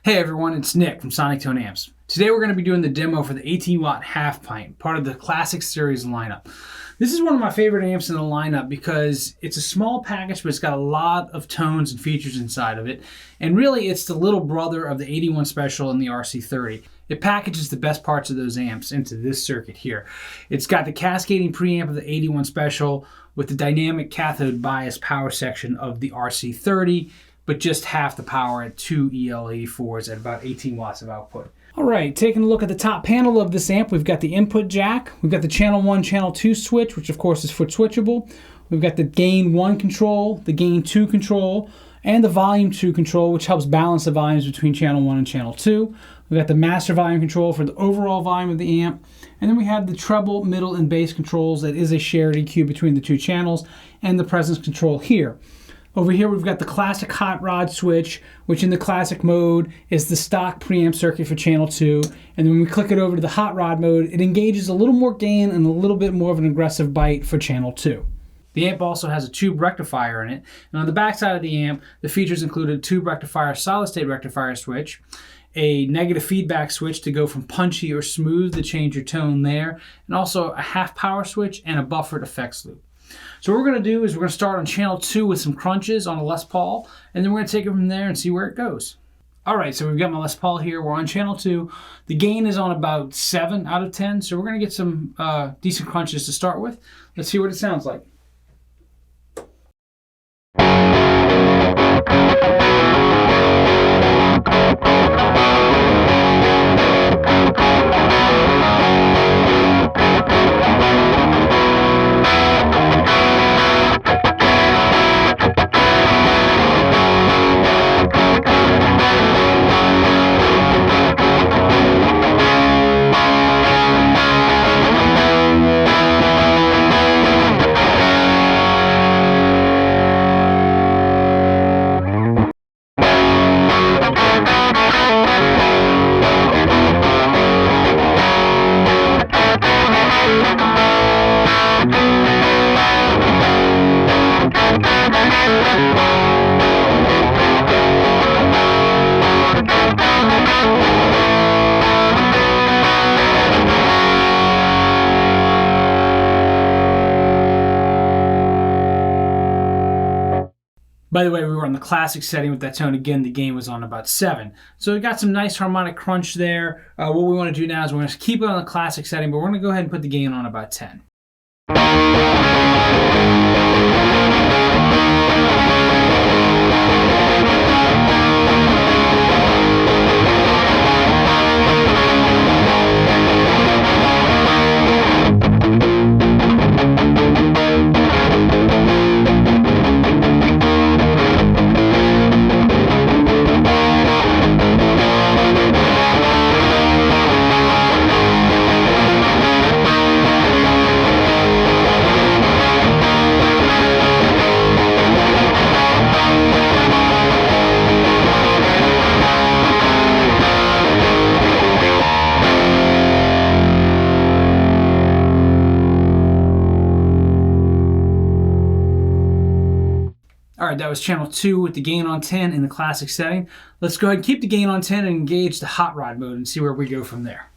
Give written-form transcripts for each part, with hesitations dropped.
Hey everyone, it's Nick from SonicTone Amps. Today we're going to be doing the demo for the 18-watt Halfpint, part of the Classic Series lineup. This is one of my favorite amps in the lineup because it's a small package, but it's got a lot of tones and features inside of it. And really, it's the little brother of the 81 Special and the RC30. It packages the best parts of those amps into this circuit here. It's got the cascading preamp of the 81 Special with the dynamic cathode-biased power section of the RC30, but just half the power at 2 ELE4s at about 18 watts of output. All right, taking a look at the top panel of this amp, we've got the input jack, we've got the channel 1, channel 2 switch, which of course is foot switchable. We've got the gain 1 control, the gain 2 control, and the volume 2 control, which helps balance the volumes between channel 1 and channel 2. We've got the master volume control for the overall volume of the amp. And then we have the treble, middle, and bass controls. That is a shared EQ between the two channels, and the presence control here. Over here we've got the classic Hotrod switch, which in the classic mode is the stock preamp circuit for channel 2. And when we click it over to the Hotrod mode, it engages a little more gain and a little bit more of an aggressive bite for channel 2. The amp also has a tube rectifier in it. And on the back side of the amp, the features include a tube rectifier solid-state rectifier switch, a negative feedback switch to go from punchy or smooth to change your tone there, and also a half power switch and a buffered effects loop. So what we're going to do is we're going to start on channel 2 with some crunches on a Les Paul, and then we're going to take it from there and see where it goes. All right, so we've got my Les Paul here. We're on channel 2. The gain is on about 7 out of 10, so we're going to get some decent crunches to start with. Let's see what it sounds like. By the way, we were on the classic setting with that tone. Again, the gain was on about 7. So we got some nice harmonic crunch there. What we want to do now is we're going to keep it on the classic setting, but we're going to go ahead and put the gain on about 10. All right, that was channel 2 with the gain on 10 in the classic setting. Let's go ahead and keep the gain on 10 and engage the Hotrod mode and see where we go from there.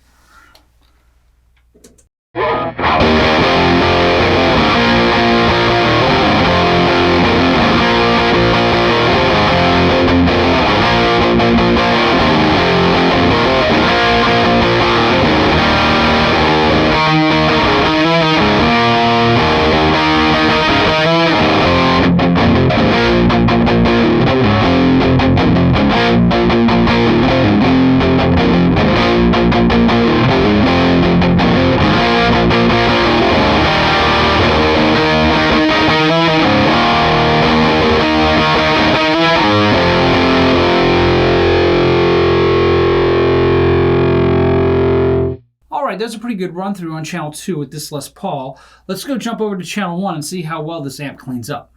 That's a pretty good run through on channel 2 with this Les Paul. Let's go jump over to channel 1 and see how well this amp cleans up.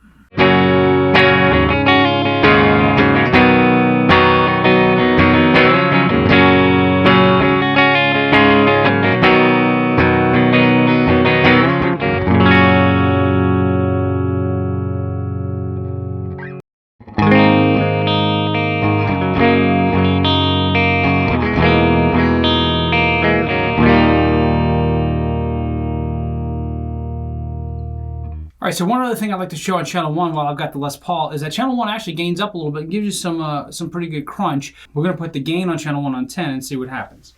right, so one other thing I'd like to show on channel 1 while I've got the Les Paul is that channel 1 actually gains up a little bit and gives you some pretty good crunch. We're going to put the gain on channel 1 on 10 and see what happens.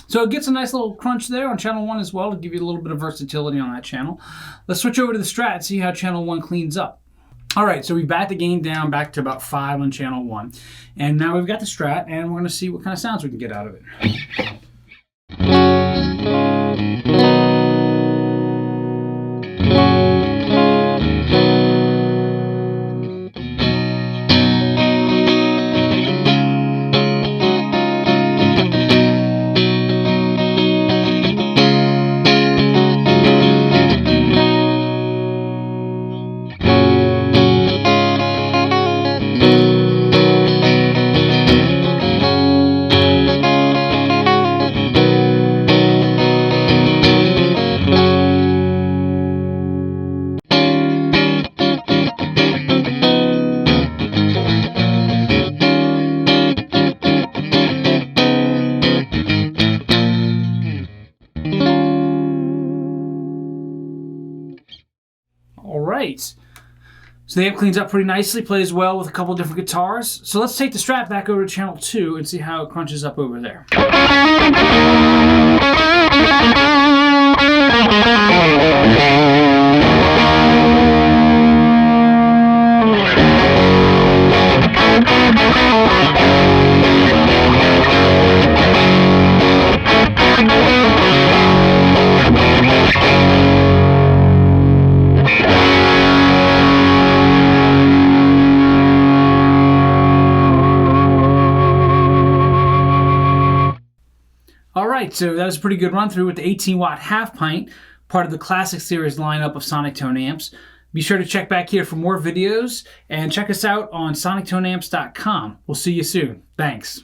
So it gets a nice little crunch there on channel 1 as well to give you a little bit of versatility on that channel. Let's switch over to the Strat and see how channel 1 cleans up. All right, so we've backed the gain down back to about 5 on channel 1. And now we've got the Strat, and we're going to see what kind of sounds we can get out of it. All right, so the amp cleans up pretty nicely, plays well with a couple different guitars. So let's take the Strat back over to channel 2 and see how it crunches up over there. All right, so that was a pretty good run through with the 18-watt Halfpint, part of the Classic Series lineup of SonicTone amps. Be sure to check back here for more videos and check us out on sonictoneamps.com. We'll see you soon. Thanks.